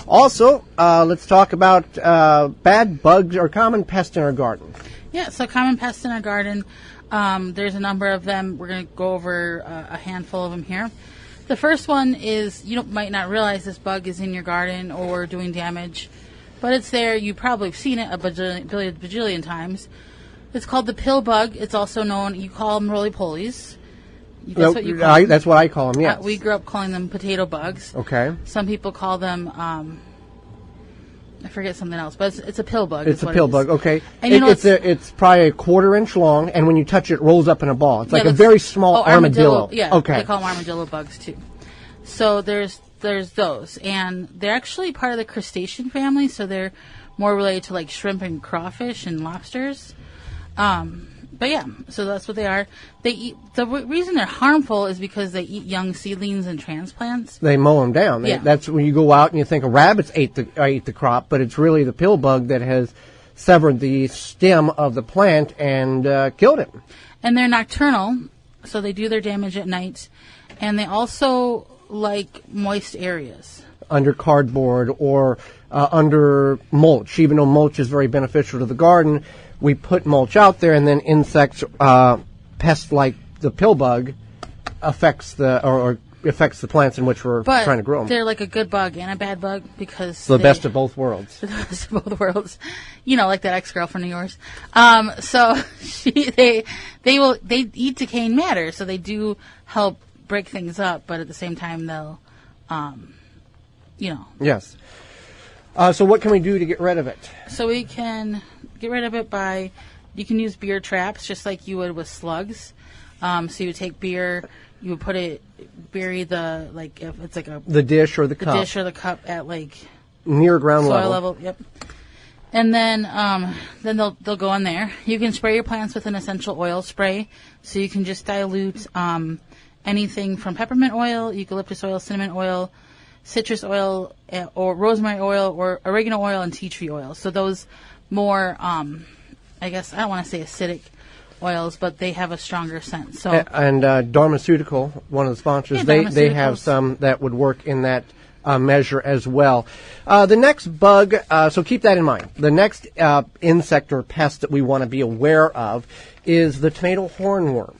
Also, let's talk about bad bugs or common pests in our garden. Yeah, so common pests in our garden, there's a number of them. We're going to go over a handful of them here. The first one is, you might not realize this bug is in your garden or doing damage, but it's there. You probably have seen it a bajillion times. It's called the pill bug. It's also known, you call them roly-polies. That's what you call them. That's what I call them, yes. We grew up calling them potato bugs. Okay. Some people call them, I forget something else, but it's a pill bug. It's a pill bug, okay. And it's probably a 1/4 inch long, and when you touch it, it rolls up in a ball. It's like a very small armadillo. Yeah, okay. They call them armadillo bugs, too. So there's those, and they're actually part of the crustacean family, so they're more related to like shrimp and crawfish and lobsters. But yeah, so that's what they are. They eat. The reason they're harmful is because they eat young seedlings and transplants. They mow them down. That's when you go out and you think rabbits ate the crop, but it's really the pill bug that has severed the stem of the plant and killed it. And they're nocturnal, so they do their damage at night, and they also like moist areas. Under cardboard or under mulch. Even though mulch is very beneficial to the garden, we put mulch out there, and then insects, pests like the pill bug, affects the plants in which we're trying to grow them. They're like a good bug and a bad bug because the best of both worlds. The best of both worlds, like that ex-girlfriend of yours. So they eat decaying matter, so they do help break things up, but at the same time they'll, Yes. So what can we do to get rid of it? So we can get rid of it you can use beer traps just like you would with slugs. So you would take beer, you would bury if it's like the dish or the cup. The dish or the cup at near ground soil level. Yep. And then they'll go in there. You can spray your plants with an essential oil spray. So you can just dilute anything from peppermint oil, eucalyptus oil, cinnamon oil, citrus oil, or rosemary oil, or oregano oil, and tea tree oil. So those more, I guess, I don't want to say acidic oils, but they have a stronger scent. So and Dharmaceutical, one of the sponsors, they have some that would work in that measure as well. The next bug, so keep that in mind. The next insect or pest that we want to be aware of is the tomato hornworm.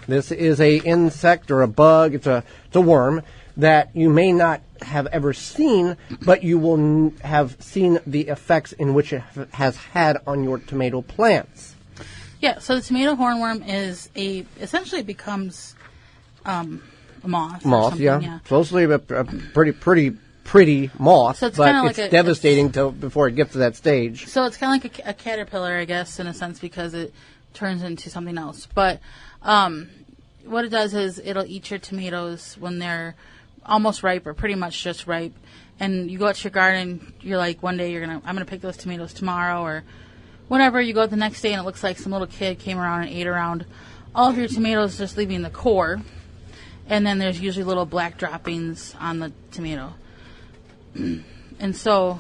This is a insect or a bug. It's a worm that you may not have ever seen, but you will have seen the effects in which it has had on your tomato plants. Yeah, so the tomato hornworm essentially becomes a moth. Moth, yeah. Supposedly a pretty moth, so it's but it's devastating before it gets to that stage. So it's kind of like a caterpillar, I guess, in a sense, because it turns into something else. But what it does is it'll eat your tomatoes when they're almost ripe or pretty much just ripe, and you go out to your garden, you're like, one day I'm gonna pick those tomatoes tomorrow or whenever. You go out the next day and it looks like some little kid came around and ate around all of your tomatoes, just leaving the core, and then there's usually little black droppings on the tomato. And so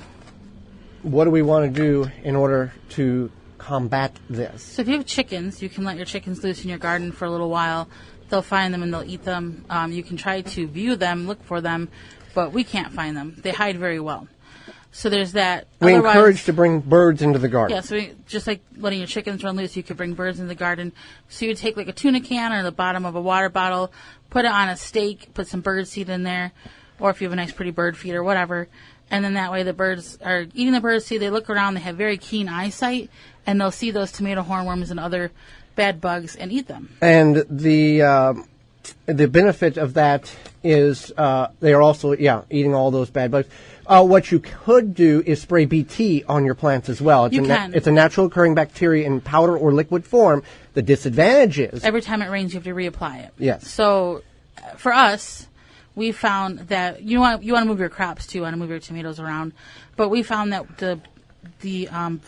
what do we want to do in order to combat this? So if you have chickens, you can let your chickens loose in your garden for a little while. They'll find them and they'll eat them. You can try to view them, look for them, but we can't find them. They hide very well. So there's that. We encourage to bring birds into the garden. Yeah, so just like letting your chickens run loose, you could bring birds into the garden. So you take like a tuna can or the bottom of a water bottle, put it on a stake, put some bird seed in there, or if you have a nice pretty bird feed or whatever, and then that way the birds are eating the bird seed. They look around, they have very keen eyesight, and they'll see those tomato hornworms and other bad bugs and eat them. And the benefit of that is they are also eating all those bad bugs. What you could do is spray BT on your plants as well. It's a natural occurring bacteria in powder or liquid form. The disadvantage is every time it rains, you have to reapply it. Yes. So for us, we found that you want to move your crops too, you want to move your tomatoes around, but we found that the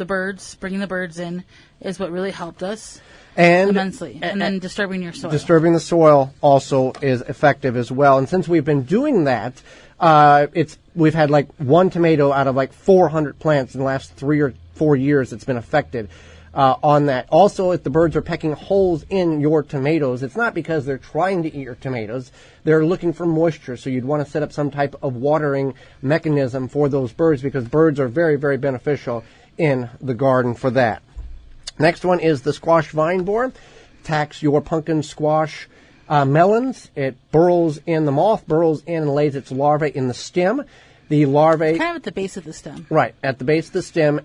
birds, bringing the birds in, is what really helped us. Immensely. And then disturbing your soil. Disturbing the soil also is effective as well. And since we've been doing that, we've had like one tomato out of like 400 plants in the last 3 or 4 years that's been affected. on that. Also, if the birds are pecking holes in your tomatoes, it's not because they're trying to eat your tomatoes. They're looking for moisture, so you'd want to set up some type of watering mechanism for those birds, because birds are very, very beneficial in the garden for that. Next one is the squash vine borer. Attacks your pumpkin, squash, melons. It burrows in, the moth burrows in and lays its larvae in the stem. The larvae... Kind of at the base of the stem. Right, at the base of the stem.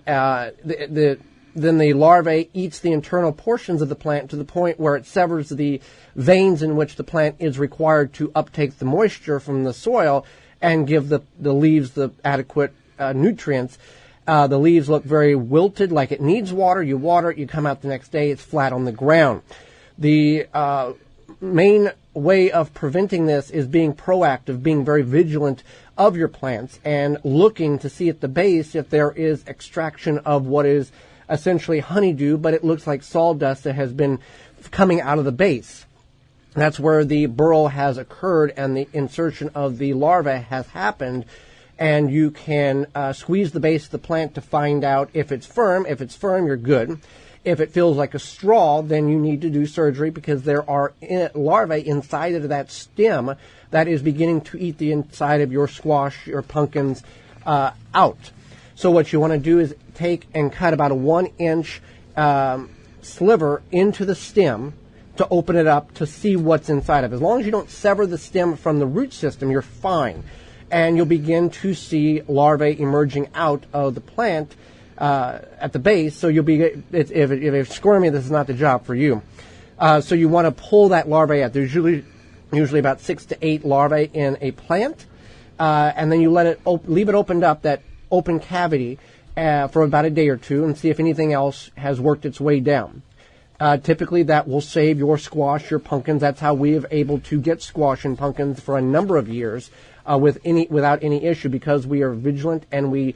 Then the larvae eats the internal portions of the plant to the point where it severs the veins in which the plant is required to uptake the moisture from the soil and give the leaves the adequate nutrients. The leaves look very wilted, like it needs water. You water it, you come out the next day, it's flat on the ground. The main way of preventing this is being proactive, being very vigilant of your plants and looking to see at the base if there is extraction of what is essentially honeydew, but it looks like sawdust that has been coming out of the base. That's where the burrow has occurred and the insertion of the larvae has happened, and you can squeeze the base of the plant to find out if it's firm. If it's firm, you're good. If it feels like a straw, then you need to do surgery, because there are larvae inside of that stem that is beginning to eat the inside of your squash, your pumpkins out. So what you want to do is take and cut about a 1-inch sliver into the stem to open it up to see what's inside of it. As long as you don't sever the stem from the root system, you're fine. And you'll begin to see larvae emerging out of the plant at the base. So you'll be, if it's squirmy, this is not the job for you. So you want to pull that larvae out. There's usually about 6 to 8 larvae in a plant. And then you let it leave it opened up, that open cavity, for about a day or two, and see if anything else has worked its way down. Typically that will save your squash, your pumpkins. That's how we have able to get squash and pumpkins for a number of years without any issue, because we are vigilant and we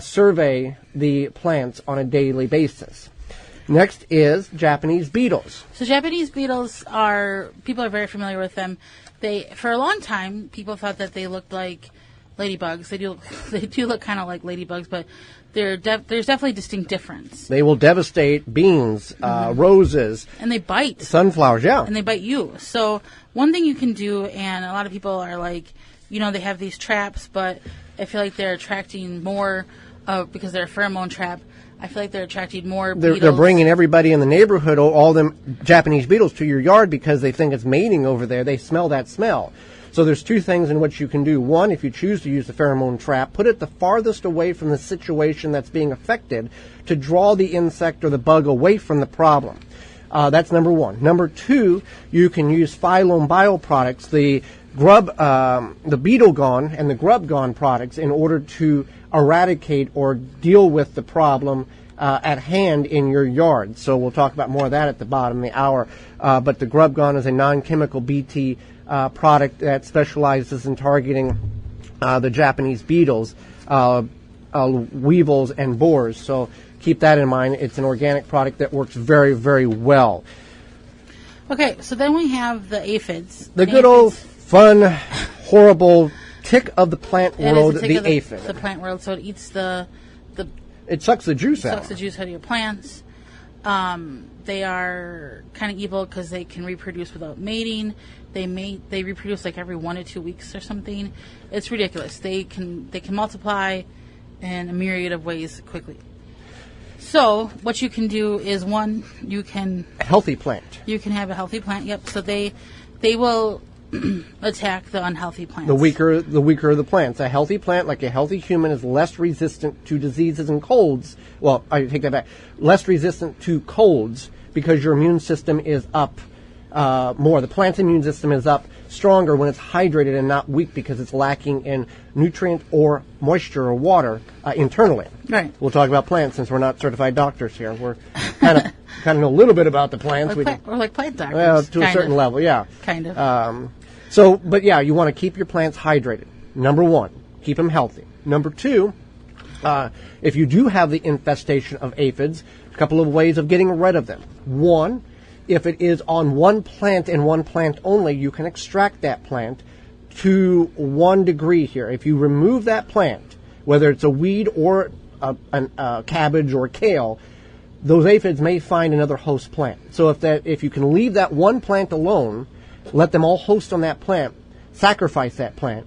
survey the plants on a daily basis. Next is Japanese beetles. So Japanese beetles people are very familiar with them. For a long time, people thought that they looked like ladybugs. They do look kind of like ladybugs, but there's definitely a distinct difference. They will devastate beans, roses. And they bite. Sunflowers, yeah. And they bite you. So one thing you can do, and a lot of people are like, they have these traps, but I feel like they're attracting more, because they're a pheromone trap, I feel like they're attracting more beetles. They're bringing everybody in the neighborhood, all them Japanese beetles, to your yard because they think it's mating over there. They smell that smell. So there's 2 things in which you can do. One, if you choose to use the pheromone trap, put it the farthest away from the situation that's being affected to draw the insect or the bug away from the problem. That's number 1. Number 2, you can use phylum bioproducts, the beetle gone and the grub gone products, in order to eradicate or deal with the problem at hand in your yard. So we'll talk about more of that at the bottom of the hour. But the grub gone is a non-chemical BT product that specializes in targeting the Japanese beetles, weevils, and borers. So keep that in mind. It's an organic product that works very, very well. Okay, so then we have the aphids. The good old fun, horrible tick of the plant world, the aphid. The plant world, so it eats it sucks the juice out. Sucks the juice out of your plants. They are kind of evil because they can reproduce without mating. They reproduce like every 1 to 2 weeks or something. It's ridiculous. They can multiply in a myriad of ways quickly. So what you can do is, one, you can healthy plant. You can have a healthy plant. Yep. So they will attack the unhealthy plants. The weaker the plants. A healthy plant, like a healthy human, is less resistant to diseases and colds. Well, I take that back. Less resistant to colds because your immune system is up more. The plant's immune system is up stronger when it's hydrated and not weak because it's lacking in nutrient or moisture or water internally. Right. We'll talk about plants since we're not certified doctors here. We're kind of know a little bit about the plants. We're like plant doctors. Well, to a certain level, yeah. Kind of. But yeah, you want to keep your plants hydrated. Number 1, keep them healthy. Number 2, if you do have the infestation of aphids, a couple of ways of getting rid of them. 1, if it is on one plant and one plant only, you can extract that plant to 1 degree here. If you remove that plant, whether it's a weed or a cabbage or kale, those aphids may find another host plant. So if you can leave that one plant alone, let them all host on that plant, sacrifice that plant,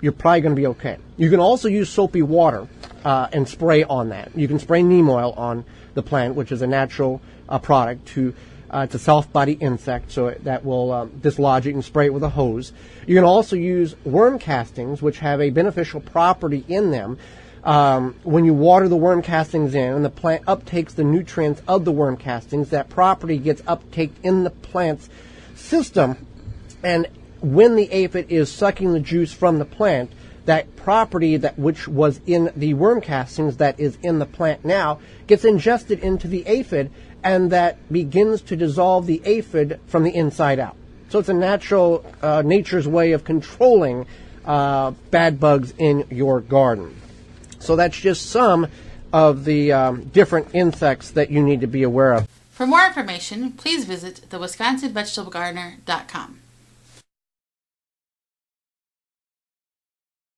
you're probably going to be okay. You can also use soapy water and spray on that. You can spray neem oil on the plant, which is a natural product to it's a soft-body insect, so that will dislodge it and spray it with a hose. You can also use worm castings, which have a beneficial property in them. When you water the worm castings in and the plant uptakes the nutrients of the worm castings, that property gets uptaked in the plant's system, and when the aphid is sucking the juice from the plant, that property which was in the worm castings that is in the plant now gets ingested into the aphid, and that begins to dissolve the aphid from the inside out. So it's a nature's way of controlling bad bugs in your garden. So that's just some of the different insects that you need to be aware of. For more information, please visit thewisconsinvegetablegardener.com.